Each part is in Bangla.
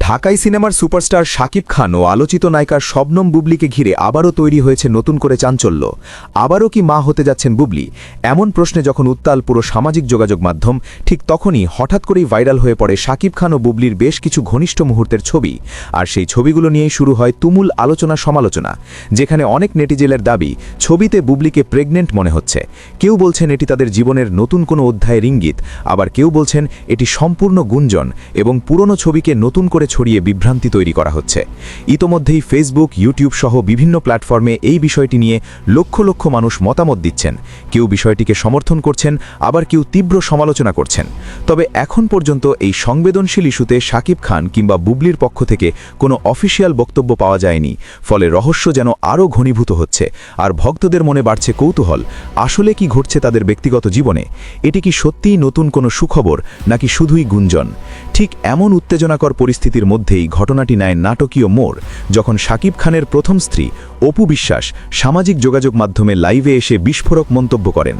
ঢাকাই সিনেমার সুপারস্টার শাকিব খান ও আলোচিত নায়িকার শবনম বুবলিকে ঘিরে আবারও তৈরি হয়েছে নতুন করে চাঞ্চল্য। আবারও কি মা হতে যাচ্ছেন বুবলি? এমন প্রশ্নে যখন উত্তাল পুরো সামাজিক যোগাযোগ মাধ্যম, ঠিক তখনই হঠাৎ করেই ভাইরাল হয়ে পড়ে শাকিব খান ও বুবলির বেশ কিছু ঘনিষ্ঠ মুহূর্তের ছবি। আর সেই ছবিগুলো নিয়েই শুরু হয় তুমুল আলোচনা সমালোচনা, যেখানে অনেক নেটিজেনের দাবি ছবিতে বুবলিকে প্রেগনেন্ট মনে হচ্ছে। কেউ বলছেন এটি তাদের জীবনের নতুন কোনো অধ্যায়ের ইঙ্গিত, আবার কেউ বলছেন এটি সম্পূর্ণ গুঞ্জন এবং পুরনো ছবিকে নতুন করে ছড়িয়ে বিভ্রান্তি তৈরি করা হচ্ছে। ইতোমধ্যেই ফেসবুক, ইউটিউব সহ বিভিন্ন প্ল্যাটফর্মে এই বিষয়টি নিয়ে লক্ষ লক্ষ মানুষ মতামত দিচ্ছেন। কেউ বিষয়টিকে সমর্থন করছেন, আবার কেউ তীব্র সমালোচনা করছেন। তবে এখন পর্যন্ত এই সংবেদনশীল ইস্যুতে শাকিব খান কিংবা বুবলির পক্ষ থেকে কোনো অফিসিয়াল বক্তব্য পাওয়া যায়নি। ফলে রহস্য যেন আরও ঘনীভূত হচ্ছে, আর ভক্তদের মনে বাড়ছে কৌতূহল, আসলে কি ঘটছে তাদের ব্যক্তিগত জীবনে? এটি কি সত্যিই নতুন কোনো সুখবর, নাকি শুধুই গুঞ্জন? ঠিক এমন উত্তেজনাকর পরিস্থিতির মধ্যেই ঘটনাটি নেয় নাটকীয় মোড়, যখন শাকিব খানের প্রথম স্ত্রী অপু বিশ্বাস সামাজিক যোগাযোগ মাধ্যমে লাইভে এসে বিস্ফোরক মন্তব্য করেন।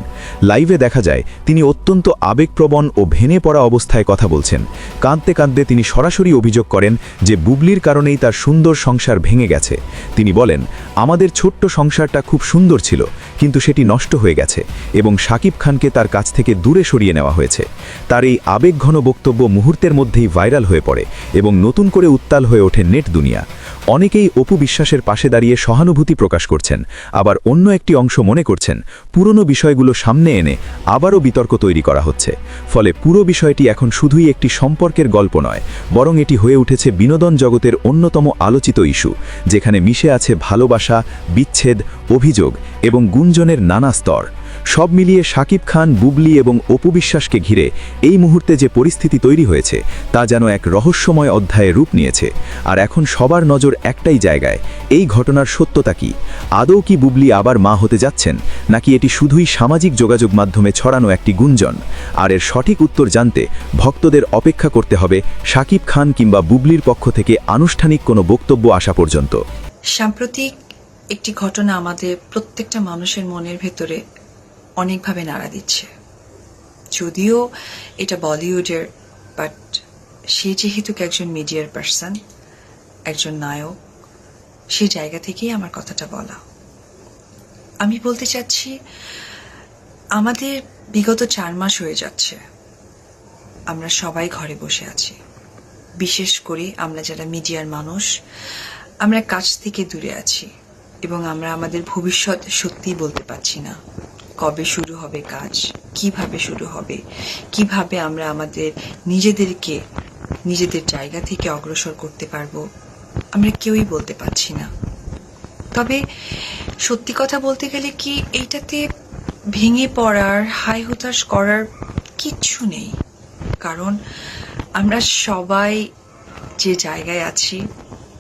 লাইভে দেখা যায় তিনি অত্যন্ত আবেগপ্রবণ ও ভেঙে পড়া অবস্থায় কথা বলছেন। কাঁদতে কাঁদতে তিনি সরাসরি অভিযোগ করেন যে বুবলির কারণেই তার সুন্দর সংসার ভেঙে গেছে। তিনি বলেন, আমাদের ছোট্ট সংসারটা খুব সুন্দর ছিল, কিন্তু সেটি নষ্ট হয়ে গেছে এবং শাকিব খানকে তার কাছ থেকে দূরে সরিয়ে নেওয়া হয়েছে। তার এই আবেগঘন বক্তব্য মুহূর্তের মধ্যেই ভাইরাল হয়ে পড়ে এবং নতুন করে উত্তাল হয়ে ওঠে নেট দুনিয়া। অনেকেই অপু বিশ্বাসের পাশে দাঁড়িয়ে সহানুভূতি প্রকাশ করছেন, আবার অন্য একটি অংশ মনে করছেন পুরনো বিষয়গুলো সামনে এনে আবারও বিতর্ক তৈরি করা হচ্ছে। ফলে পুরো বিষয়টি এখন শুধুই একটি সম্পর্কের গল্প নয়, বরং এটি হয়ে উঠেছে বিনোদন জগতের অন্যতম আলোচিত ইস্যু, যেখানে মিশে আছে ভালোবাসা, বিচ্ছেদ, অভিযোগ এবং গুঞ্জনের নানা স্তর। সব মিলিয়ে শাকিব খান, বুবলি এবং অপু বিশ্বাসকে ঘিরে এই মুহূর্তে যে পরিস্থিতি তৈরি হয়েছে, তা যেন এক রহস্যময় অধ্যায়ে রূপ নিয়েছে। আর এখন সবার নজর একটাই জায়গায়, এই ঘটনার সত্যতা কি? আদৌ কি বুবলি আবার মা হতে যাচ্ছেন, নাকি এটি শুধুই সামাজিক যোগাযোগ মাধ্যমে ছড়ানো একটি গুঞ্জন? আর এর সঠিক উত্তর জানতে ভক্তদের অপেক্ষা করতে হবে শাকিব খান কিংবা বুবলির পক্ষ থেকে আনুষ্ঠানিক কোনো বক্তব্য আসা পর্যন্ত। সাম্প্রতিক একটি ঘটনা আমাদের প্রত্যেকটা মানুষের মনের ভেতরে অনেকভাবে নাড়া দিচ্ছে। যদিও এটা বলিউডের, বাট সে যেহেতু একজন মিডিয়ার পার্সন, একজন নায়ক, সেই জায়গা থেকেই আমার কথাটা বলা। আমি বলতে চাচ্ছি, আমাদের বিগত 4 মাস হয়ে যাচ্ছে আমরা সবাই ঘরে বসে আছি। বিশেষ করে আমরা যারা মিডিয়ার মানুষ, আমরা কাজ থেকে দূরে আছি এবং আমরা আমাদের ভবিষ্যৎ সত্যিই বলতে পারছি না। কবে শুরু হবে কাজ, কিভাবে শুরু হবে, কিভাবে আমরা আমাদের নিজেদেরকে নিজেদের জায়গা থেকে অগ্রসর করতে পারবো, আমরা কেউই বলতে পারছি না। তবে সত্যি কথা বলতে গেলে কি, এইটাতে ভেঙে পড়ার, হাই হুতাশ করার কিচ্ছু নেই। কারণ আমরা সবাই যে জায়গায় আছি,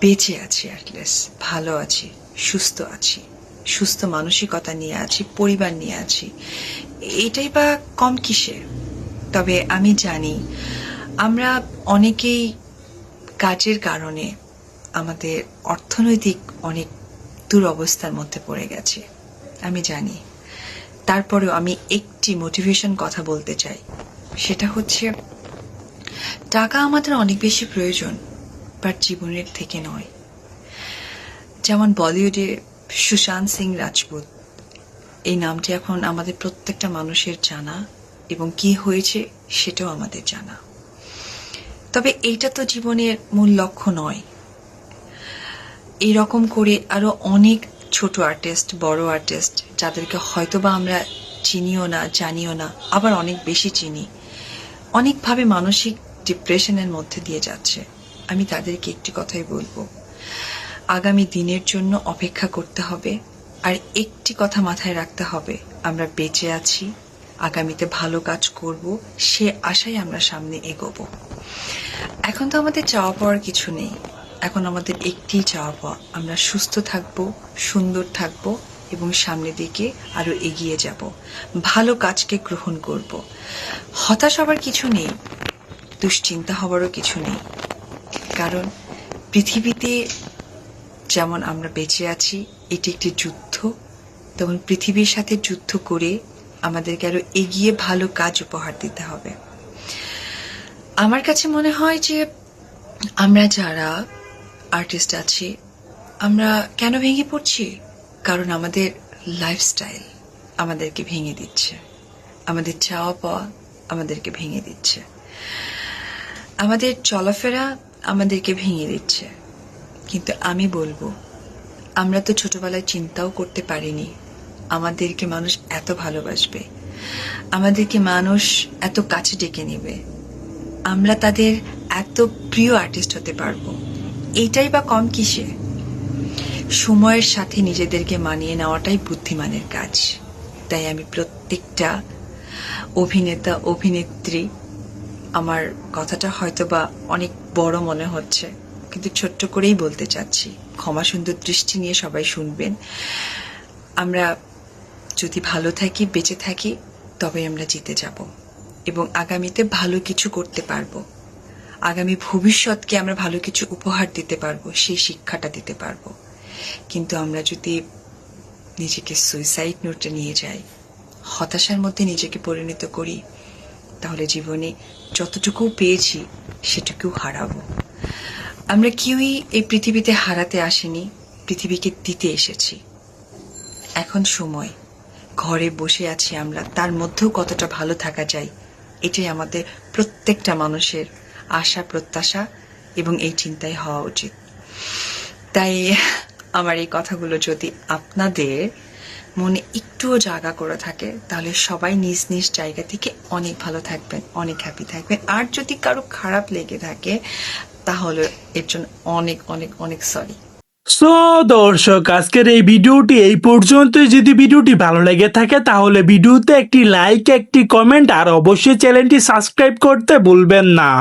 বেঁচে আছি, অ্যাটলিস্ট ভালো আছি, সুস্থ আছি, সুস্থ মানসিকতা নিয়ে আছি, পরিবার নিয়ে আছি, এটাই বা কম কিসে? তবে আমি জানি আমরা অনেকেই কাজের কারণে আমাদের অর্থনৈতিক অনেক দুরবস্থার মধ্যে পড়ে গেছে, আমি জানি। তারপরেও আমি একটি মোটিভেশন কথা বলতে চাই, সেটা হচ্ছে টাকা আমাদের অনেক বেশি প্রয়োজন, বাট জীবনের থেকে নয়। যেমন বলিউডে সুশান্ত সিং রাজপুত, এই নামটি এখন আমাদের প্রত্যেকটা মানুষের জানা এবং কি হয়েছে সেটাও আমাদের জানা। তবে এইটা তো জীবনের মূল লক্ষ্য নয়। এইরকম করে আরো অনেক ছোট আর্টিস্ট, বড় আর্টিস্ট, যাদেরকে হয়তোবা আমরা চিনিও না, জানিও না, আবার অনেক বেশি চিনি, অনেকভাবে মানসিক ডিপ্রেশনের মধ্যে দিয়ে যাচ্ছে। আমি তাদেরকে একটি কথাই বলবো, আগামী দিনের জন্য অপেক্ষা করতে হবে। আর একটি কথা মাথায় রাখতে হবে, আমরা বেঁচে আছি, আগামীতে ভালো কাজ করব, সে আশায় আমরা সামনে এগোবো। এখন তো আমাদের চাওয়া পাওয়ার কিছু নেই, এখন আমাদের একটি চাওয়া পাওয়া, আমরা সুস্থ থাকব, সুন্দর থাকব এবং সামনের দিকে আরো এগিয়ে যাব, ভালো কাজকে গ্রহণ করব। হতাশ হবার কিছু নেই, দুশ্চিন্তা হবারও কিছু নেই। কারণ পৃথিবীতে যেমন আমরা বেঁচে আছি, এটি একটি যুদ্ধ, তখন পৃথিবীর সাথে যুদ্ধ করে আমাদেরকে আরো এগিয়ে ভালো কাজ উপহার দিতে হবে। আমার কাছে মনে হয় যে আমরা যারা আর্টিস্ট আছি আমরা কেন ভেঙে পড়ছি? কারণ আমাদের লাইফস্টাইল আমাদেরকে ভেঙে দিচ্ছে, আমাদের চাওয়া পাওয়া আমাদেরকে ভেঙে দিচ্ছে, আমাদের চলাফেরা আমাদেরকে ভেঙে দিচ্ছে। কিন্তু আমি বলবো, আমরা তো ছোটবেলায় চিন্তাও করতে পারিনি আমাদেরকে মানুষ এত ভালোবাসবে, আমাদেরকে মানুষ এত কাছে ডেকে নেবে, আমরা তাদের এত প্রিয় আর্টিস্ট হতে পারবো। এইটাই বা কম কিসে? সময়ের সাথে নিজেদেরকে মানিয়ে নেওয়াটাই বুদ্ধিমানের কাজ। তাই আমি প্রত্যেকটা অভিনেতা অভিনেত্রী, আমার কথাটা হয়তো বা অনেক বড় মনে হচ্ছে, কিন্তু ছোট্ট করেই বলতে চাচ্ছি, ক্ষমা সুন্দর দৃষ্টি নিয়ে সবাই শুনবেন। আমরা যদি ভালো থাকি, বেঁচে থাকি, তবে আমরা জিতে যাব এবং আগামীতে ভালো কিছু করতে পারবো। আগামী ভবিষ্যৎকে আমরা ভালো কিছু উপহার দিতে পারবো, সেই শিক্ষাটা দিতে পারবো। কিন্তু আমরা যদি নিজেকে সুইসাইড নোটে নিয়ে যাই, হতাশার মধ্যে নিজেকে পরিণত করি, তাহলে জীবনে যতটুকু পেয়েছি সেটুকু হারাবো। আমরা কেউই এই পৃথিবীতে হারাতে আসেনি, পৃথিবীকে দিতে এসেছি। এখন সময়, ঘরে বসে আছি আমরা, তার মধ্যেও কতটা ভালো থাকা যায়, এটাই আমাদের প্রত্যেকটা মানুষের আশা প্রত্যাশা এবং এই চিন্তাই হওয়া উচিত। তাই আমার এই কথাগুলো যদি আপনাদের মনে একটুও জায়গা করে থাকে, তাহলে সবাই নিজ নিজ জায়গা থেকে অনেক ভালো থাকবেন, অনেক হ্যাপি থাকবেন। আর যদি কারো খারাপ লেগে থাকে, তাহলে এর জন্য অনেক অনেক অনেক সরি। সো দর্শক, আজকের এই ভিডিওটি এই পর্যন্তই। যদি ভিডিওটি ভালো লেগে থাকে তাহলে ভিডিওতে একটি লাইক, একটি কমেন্ট আর অবশ্যই চ্যানেলটি সাবস্ক্রাইব করতে ভুলবেন না।